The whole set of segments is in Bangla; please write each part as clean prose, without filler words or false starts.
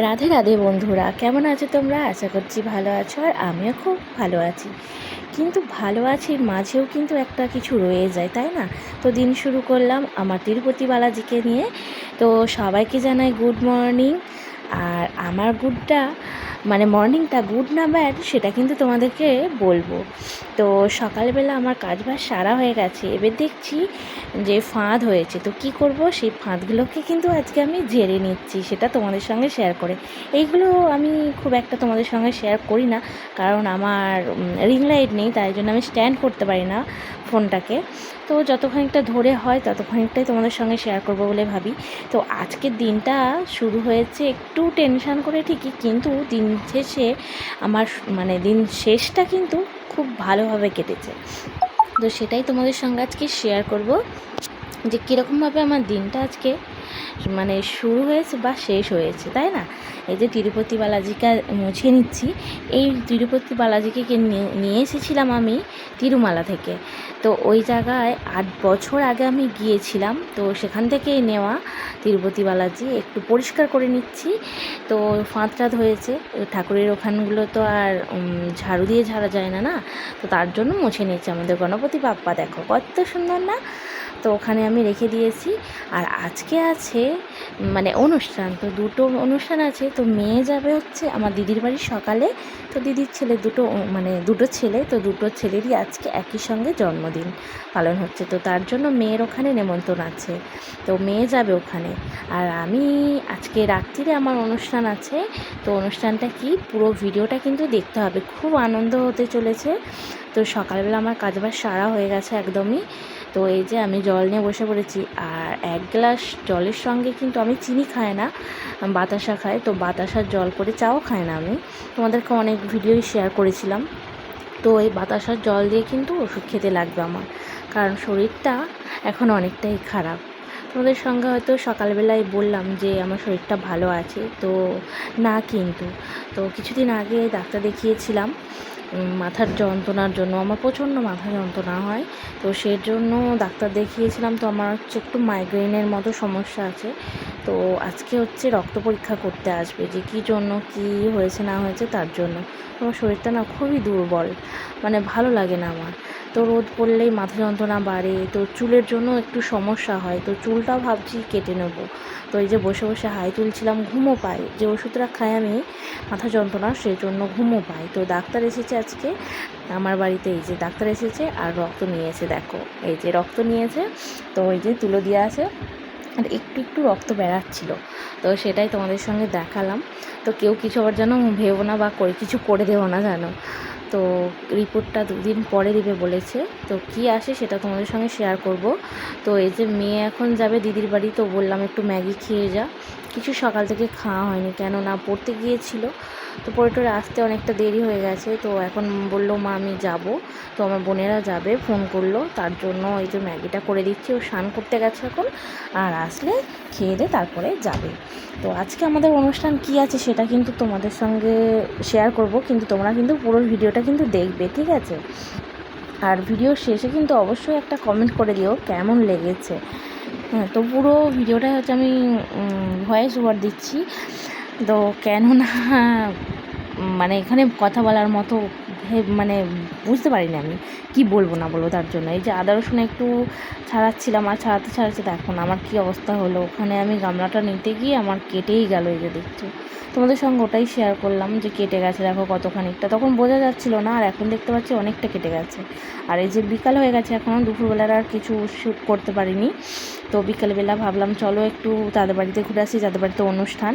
রাধে রাধে বন্ধুরা, কেমন আছো তোমরা? আশা করছি ভালো আছো, আর আমিও খুব ভালো আছি। কিন্তু ভালো আছি মাঝেও কিন্তু একটা কিছু রয়ে যায়, তাই না? তো দিন শুরু করলাম আমার তিরুপতি বালাজিকে নিয়ে। তো সবাইকে জানাই গুড মর্নিং। আর আমার মর্নিংটা গুড না ব্যাড সেটা কিন্তু তোমাদেরকে বলবো। তো সকালবেলা আমার কাজবাজ সারা হয়ে গেছে, এবার দেখছি যে ফাঁদ হয়েছে। তো কি করব, সেই ফাঁদগুলোকে কিন্তু আজকে আমি ঝেড়ে নিচ্ছি, সেটা তোমাদের সঙ্গে শেয়ার করে। এইগুলো আমি খুব একটা তোমাদের সঙ্গে শেয়ার করি না, কারণ আমার রিং লাইট নেই, তাই জন্য আমি স্ট্যান্ড করতে পারি না ফোনটাকে। তো যতখানিকটা ধরে হয় ততখানিকটাই তোমাদের সঙ্গে শেয়ার করব বলে ভাবি। তো আজকের দিনটা শুরু হয়েছে একটু টেনশান করে ঠিকই, কিন্তু দিন শেষে আমার দিন শেষটা কিন্তু খুব ভালোভাবে কেটেছে। তো সেটাই তোমাদের সঙ্গে আজকে শেয়ার করব যে কীরকমভাবে আমার দিনটা আজকে শুরু হয়েছে বা শেষ হয়েছে, তাই না? এই যে তিরুপতি বালাজিকে মুছে নিচ্ছি। এই তিরুপতি বালাজিকে নিয়ে এসেছিলাম আমি তিরুমালা থেকে। তো ওই জায়গায় 8 বছর আগে আমি গিয়েছিলাম, তো সেখান থেকেই নেওয়া তিরুপতি বালাজি। একটু পরিষ্কার করে নিচ্ছি। তো ফাঁদ টাদ হয়েছে, ঠাকুরের ওখানগুলো তো আর ঝাড়ু দিয়ে ঝাড়া যায় না, না? তো তার জন্য মুছে নিচ্ছি। আমাদের গণপতি বাপ্পা দেখো কত সুন্দর না? তো ওখানে আমি রেখে দিয়েছি। আর আজকে আছে অনুষ্ঠান, তো দুটো অনুষ্ঠান আছে। তো মেয়ে যাবে হচ্ছে আমার দিদির বাড়ি সকালে। তো দিদির ছেলে দুটো ছেলে, তো দুটো ছেলেরই আজকে একই সঙ্গে জন্মদিন পালন হচ্ছে। তো তার জন্য মেয়ের ওখানে নেমন্তন্ন আছে, তো মেয়ে যাবে ওখানে। আর আমি আজকে রাত্রিরে আমার অনুষ্ঠান আছে। তো অনুষ্ঠানটা কি, পুরো ভিডিওটা কিন্তু দেখতে হবে, খুব আনন্দ হতে চলেছে। তো সকালবেলা আমার কাজবাজ সারা হয়ে গেছে একদমই। তো এই যে আমি জল নিয়ে বসে পড়েছি, আর 1 গ্লাস জলের সঙ্গে কিন্তু আমি চিনি খাই না, বাতাসা খাই। তো বাতাসার জল করে চাও খাই না আমি, তোমাদেরকে অনেক ভিডিওই শেয়ার করেছিলাম। তো এই বাতাসার জল দিয়ে কিন্তু ওষুধ খেতে লাগবে আমার, কারণ শরীরটা এখন অনেকটাই খারাপ। তোমাদের সঙ্গে হয়তো সকালবেলায় বললাম যে আমার শরীরটা ভালো আছে, তো না কিন্তু। তো কিছুদিন আগে ডাক্তার দেখিয়েছিলাম মাথার যন্ত্রণার জন্য। আমার প্রচণ্ড মাথা যন্ত্রণা হয়, তো সেজন্য ডাক্তার দেখিয়েছিলাম। তো আমার হচ্ছে একটু মাইগ্রেনের মতো সমস্যা আছে। তো আজকে হচ্ছে রক্ত পরীক্ষা করতে আসবে, যে কী জন্য, কী হয়েছে না হয়েছে তার জন্য। আমার শরীরটা না খুবই দুর্বল, ভালো লাগে না আমার। তো রোদ পড়লেই মাথা যন্ত্রণা বাড়ে, তো চুলের জন্য একটু সমস্যা হয়। তো চুলটাও ভাবছি কেটে নেব। তো এই যে বসে বসে হাই তুলছিলাম, ঘুমও পাই, যে ওষুধটা খাই আমি মাথা যন্ত্রণা, সেই জন্য ঘুমও পাই। তো ডাক্তার এসেছে আজকে আমার বাড়িতে। এই যে ডাক্তার এসেছে আর রক্ত নিয়েছে, দেখো এই যে রক্ত নিয়েছে। তো এই যে তুলো দিয়ে আছে, আর একটু একটু রক্ত বেরাচ্ছিল। তো সেটাই তোমাদের সঙ্গে দেখালাম। তো কেউ কিছু আবার যেন ভেবো না বা কিছু করে দেবো না, জানো। তো রিপোর্টটা 2 দিন পরে দিবে বলেছে। তো কি আসে সেটা তোমাদের সঙ্গে শেয়ার করব। তো এই যে মেয়ে এখন যাবে দিদির বাড়ি, তো বললাম একটু ম্যাগি খেয়ে যা। কিছু সকাল থেকে খাওয়া হয়নি, কেন না পড়তে গিয়েছিল। তো পড়ে টরে আসতে অনেকটা দেরি হয়ে গেছে। তো এখন বললো মা আমি যাব। তো আমার বোনেরা যাবে, ফোন করলো, তার জন্য এই যে ম্যাগিটা করে দিচ্ছি। ও স্নান করতে গেছে এখন, আর আসলে খেয়ে দিয়ে তারপরে যাবে। তো আজকে আমাদের অনুষ্ঠান কি আছে সেটা কিন্তু তোমাদের সঙ্গে শেয়ার করব, কিন্তু তোমরা কিন্তু পুরো ভিডিওটা কিন্তু দেখবে, ঠিক আছে? আর ভিডিও শেষে কিন্তু অবশ্যই একটা কমেন্ট করে দিও কেমন লেগেছে। হ্যাঁ, তো পুরো ভিডিওটা হচ্ছে আমি ভয়েস ওভার দিচ্ছি। তো কেননা এখানে কথা বলার মতো বুঝতে পারিনি আমি কি বলবো না বলবো, তার জন্য এই যে আদা রসুন একটু ছাড়াচ্ছিলাম। আর ছাড়াতে দেখুন আমার কি অবস্থা হলো। ওখানে আমি গামলাটা নিতে গিয়ে আমার কেটেই গেল, এই যে দেখছো। তোমাদের সঙ্গে ওটাই শেয়ার করলাম যে কেটে গেছে, দেখো কতখানিকটা, তখন বোঝা যাচ্ছিল না, আর এখন দেখতে পাচ্ছি অনেকটা কেটে গেছে। আর এই যে বিকাল হয়ে গেছে, এখনও দুপুরবেলার আর কিছু শ্যুট করতে পারিনি। তো বিকালবেলা ভাবলাম চলো একটু তাদের বাড়িতে ঘুরে আসি, যাদের বাড়িতে অনুষ্ঠান।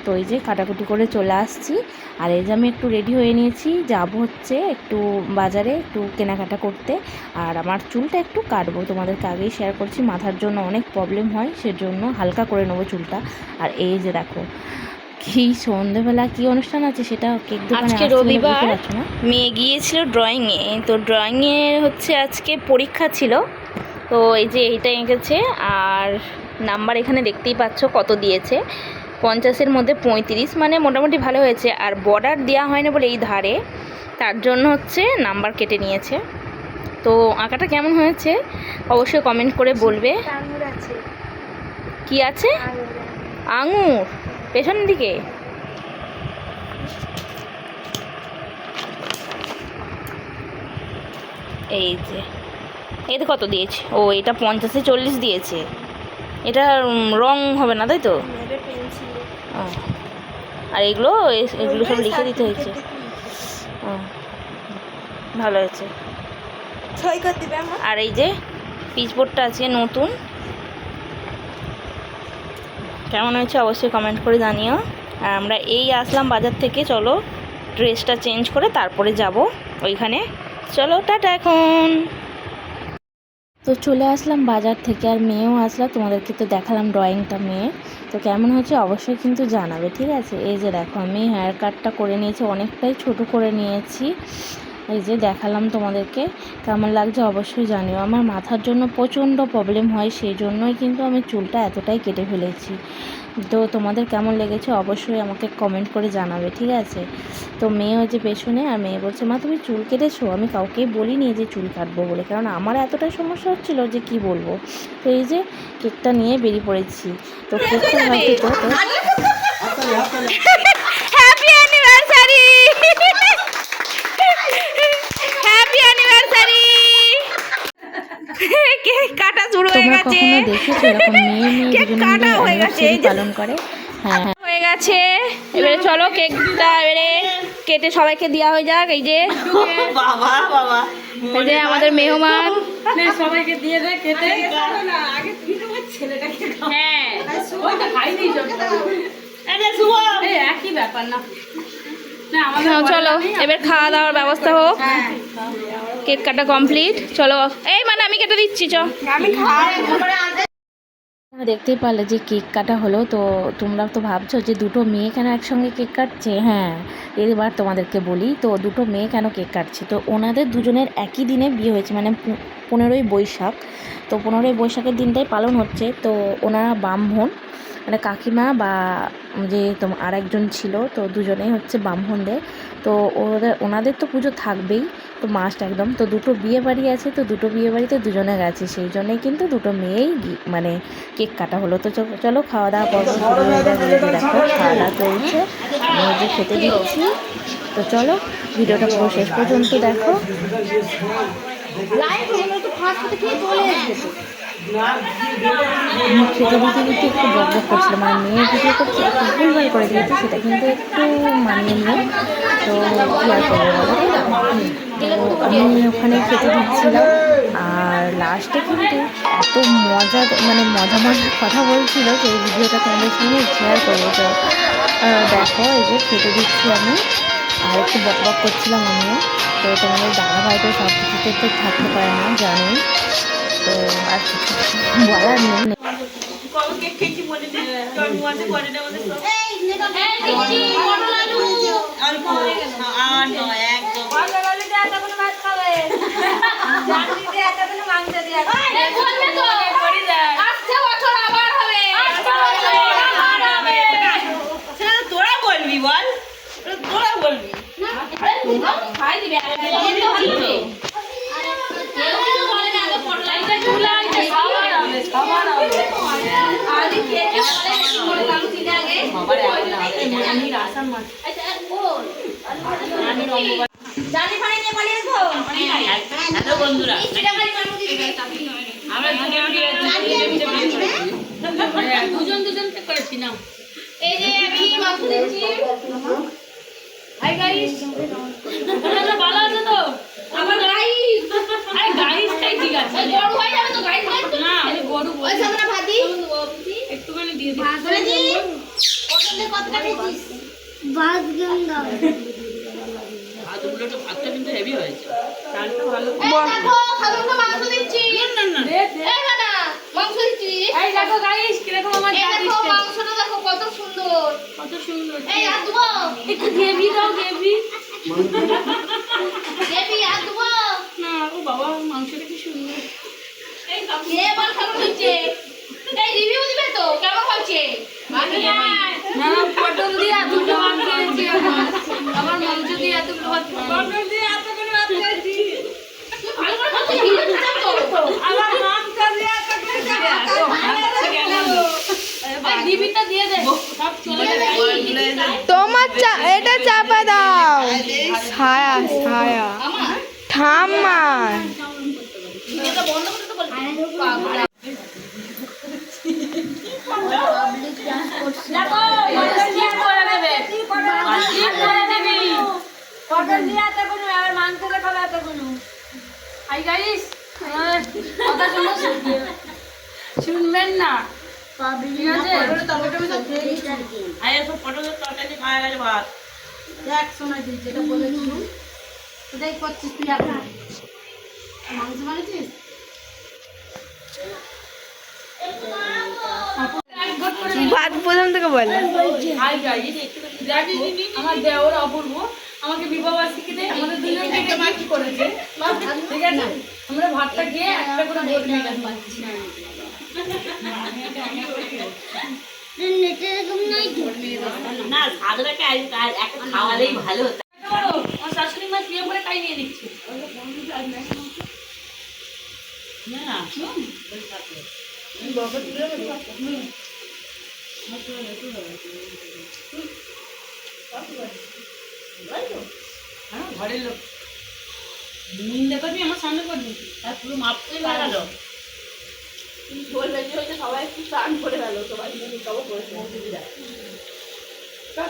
তো এই যে কাটাকুটি করে চলে আসছি। আর এই যে আমি একটু রেডি হয়ে নিয়েছি, যাব হচ্ছে একটু বাজারে একটু কেনাকাটা করতে। আর আমার চুলটা একটু কাটবো, তোমাদেরকে আগেই শেয়ার করছি, মাথার জন্য অনেক প্রবলেম হয়, সেজন্য হালকা করে নেবো চুলটা। আর এই যে দেখো কি সন্ধেবেলা কি অনুষ্ঠান আছে, সেটা কেক দোকানে আজকে আসছে বলে বুঝতে রবিবার, পারছো না। মেয়ে গিয়েছিল ড্রয়িংয়ে। তো ড্রয়িংয়ে হচ্ছে আজকে পরীক্ষা ছিল। তো এই যে এইটা এঁকেছে, আর নাম্বার এখানে দেখতেই পাচ্ছ কত দিয়েছে, 50-এর মধ্যে 35, মোটামুটি ভালো হয়েছে। আর বর্ডার দেওয়া হয় না বলে এই ধারে, তার জন্য হচ্ছে নাম্বার কেটে নিয়েছে। তো আঁকাটা কেমন হয়েছে অবশ্যই কমেন্ট করে বলবে। কি আছে? আঙুর পেছনের দিকে? এই যে এতে কত দিয়েছে? ও এটা 50-এ 40 দিয়েছে। এটা রং হবে না তাই তো? ও, আর এগুলো এগুলো সব লিখে দিতে হয়েছে। ও ভালো হয়েছে। আর এই যে পিচবোর্ডটা আছে নতুন, কেমন হয়েছে অবশ্যই কমেন্ট করে জানিও। আর আমরা এই আসলাম বাজার থেকে, চলো ড্রেসটা চেঞ্জ করে তারপরে যাব ওইখানে। চলো টাটা এখন। তো চলে আসলাম বাজার থেকে, আর মেয়েও আসলাম, তোমাদেরকে তো দেখালাম ড্রয়িংটা মেয়ে। তো কেমন হচ্ছে অবশ্যই কিন্তু জানাবে, ঠিক আছে? এই যে দেখো আমি হেয়ার কাটটা করে নিয়েছি, অনেকটাই ছোট করে নিয়েছি। এই যে দেখালাম তোমাদেরকে, কেমন লাগছে অবশ্যই জানিও। আমার মাথার জন্য প্রচণ্ড প্রবলেম হয়, সেই জন্যই কিন্তু আমি চুলটা এতটাই কেটে ফেলেছি। তো তোমাদের কেমন লেগেছে অবশ্যই আমাকে কমেন্ট করে জানাবে, ঠিক আছে? তো মেয়ে হচ্ছে পেছনে, আর মেয়ে বলছে মা তুমি চুল কেটেছো? আমি কাউকেই বলিনি যে চুল কাটবো বলে, কারণ আমার এতটাই সমস্যা হচ্ছিলো যে কি বলবো। তো এই যে কেকটা নিয়ে বেরিয়ে পড়েছি। তো কেকটা হয়তো তো happy anniversary, happy anniversary. Cake কাটা শুরু হয়ে তোমরা গেছে। কখনো দেখেছো এরকম মেয়ে কেক দুজনে কাটা মিলে হয়ে গেছে, অ্যানিভার্সারি এই যে পালন করে? হ্যাঁ হয়ে গেছে। এবারে চলো কেকটা এবারে কেটে সবাইকে দেওয়া হয়ে যাক। এই যে বাবা বাবা এই যে আমাদের মেহমান, সবাইকে দিয়ে দে কেটে আগে তুই তো ওই ছেলেটাকে খাও। হ্যাঁ ওই তো খাই দিই সব এই শুভ এই একই ব্যাপার না না আমাদের চলো এবার খাওয়া দাওয়ার ব্যবস্থা হোক। কেক কাটা কমপ্লিট, চলো এই মানে আমি কেটে দিচ্ছি চ। আমি খাই দেখতেই পারলে যে কেক কাটা হলো। তো তোমরা তো ভাবছো যে দুটো মেয়ে কেন একসঙ্গে কেক কাটছে। হ্যাঁ এবার তোমাদেরকে বলি, তো দুটো মেয়ে কেন কেক কাটছে। তো ওনাদের দুজনের একই দিনে বিয়ে হয়েছে, মানে 15ই বৈশাখ। তো 15ই বৈশাখের দিনটাই পালন হচ্ছে। তো ওনারা ব্রাহ্মণ, মানে কাকিমা বা যে আর একজন ছিল, তো দুজনেই হচ্ছে ব্রাহ্মণদের। তো ওনাদের তো পুজো থাকবেই, তো মাস্ট একদম। তো দুটো বিয়ে বাড়ি আছে, তো দুটো বিয়ে বাড়িতে দুজনে গেছে, সেই জন্যই কিন্তু দুটো মেয়েই মানে কেক কাটা হলো। তো চলো খাওয়া দাওয়া পর্ব শুরু হয়ে যাবে। দেখো খাওয়া দাওয়া চলছে, আমি যে খেতে দিচ্ছি। তো চলো ভিডিওটা পুরো শেষ পর্যন্ত দেখো। খেতে দিতে দিতে একটু বক বক করছিল, মানে মেয়ে ভিডিও করছে একটু ভুলভাল করে দিয়েছে, সেটা কিন্তু একটু মানিয়ে নিও। তো কী আর করবো বলো, তাই না? তো আমি ওখানে খেতে দিচ্ছিলাম, আর লাস্টে কিন্তু এত মজা, মানে মজা মজার কথা বলছিল, সেই ভিডিওটা তোমাদের সঙ্গে শেয়ার করবো। তো দেখো এই যে খেতে দিচ্ছি আমি, আর একটু বক বক করছিলাম আমিও। তো তোমাদের দাদাভাই তো সব কিছুতে তো থাকতে পারে না, জানোই। তো আর কিছু বলার নেই। তোরা বলবি বল, তোরা বলবি খাই দিবে বন্ধুরা দুজন দুজন করেছি না। এই যে আমি মাংস দিচ্ছি। হাই গাইস, তোমরা ভালো আছো তো? আমার গাইস, আরে গাইসটাই ঠিক আছে, গরু হয়ে যাবে তো গাইস। না আমি গরু ওই বলছি। সামনে ভাতি একটুখানি দিয়ে দিই। ভাতি পটলে কতটা খেয়েছিস? ভাতগুলো তো ভাতটা কিন্তু হেভি হয়েছে, চালটা ভালো। এই দেখো খালুকে মাংস দিচ্ছি। না না এই না মাংস দিচ্ছি। এই দেখো গাইস কিরকম আমার এই যা দেখো দিচ্ছে, মাংসটা দেখো কত সুন্দর। কত সুন্দর। এই আর দুবো একটু গ্রেভি দাও, গ্রেভি। দেবি আর দুবো। না ও বাবা মাংসটা কি সুন্দর। এই কাকু কে বল কেমন হচ্ছে? এই রিভিউ দিবে তো কেমন হচ্ছে? ভালো না না পটল দিয়ে দুটো ভাত খেয়েছি আমার মাংস দিয়ে এতগুলো ভাত, পটল দিয়ে এতগুলো ভাত খেয়েছি ভালো করে খাচ্ছিস ভিডিও দিতাম তো। আমার মাংস দিয়ে এতগুলো ভাত খেয়েছি। ডিবিটা দিয়ে দে, সব চলে যাবে। তোমার এটা চাপা দাও। ছায়া ছায়া ঠাম্মা শুনবেন না ঠিক আছে দেখ শোনা দিই যেটা বলেছিলাম ওটাই করছিস তুই এখন মাংস বানিয়েছিস ভাত প্রথম থেকে বলে আমার দেওর অপূর্ব আমাকে বিবাহ বার্ষিকীতে আমাদের দুজনকে একটা মাটি করেছে ঠিক আছে আমরা ভাতটা খেয়ে একটা করে ভোট নিয়ে গেছে না সাধনাকে একটা খাওয়ালেই ভালো হতো। আমার শাশুড়ি মা শুয়ে পড়ে খাই নিয়ে দিচ্ছে ঘরের লোক নিন্দা করবি আমার সামনে করবি তার পুরো মাপতে লাগালো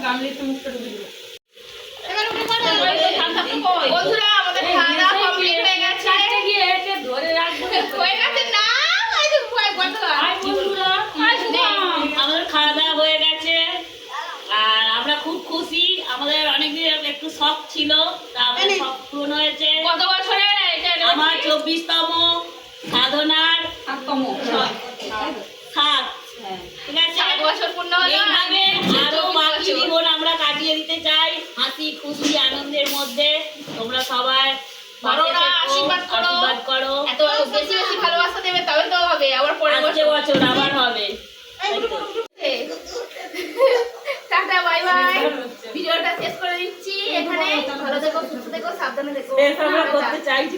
গামলিতে মুখটা ঢুকে দিল বন্ধুরা আমাদের খাওয়া দাওয়া কমপ্লিট হয়ে গেছে গিয়ে এসে ধরে রাখবো হয়ে গেছে না আমাদের খাওয়া দাওয়া হয়ে গেছে আর আমরা খুব খুশি। আমাদের অনেকদিন একটু শখ ছিল, তা আমাদের শখ পূরণ হয়েছে। কত বছরে আমার 24তম, সাধনার 8তম সাত, ঠিক আছে? 7 বছর পূর্ণ হলো এইভাবে আরো বাকি জীবন আমরা কাটিয়ে দিতে চাই হাসি খুশি আনন্দের মধ্যে। তোমরা সবাই বড়রা আশীর্বাদ করো, এত বেশি বেশি ভালোবাসা দেবে তবে তো হবে আবার পরের আজকে বছর বছর আবার হবে। টাটা বাই বাই ভিডিওটা শেষ করে দিচ্ছি এখানে। ভালো থেকো সুস্থ থেকো সাবধানে থেকো করতে চাইছি।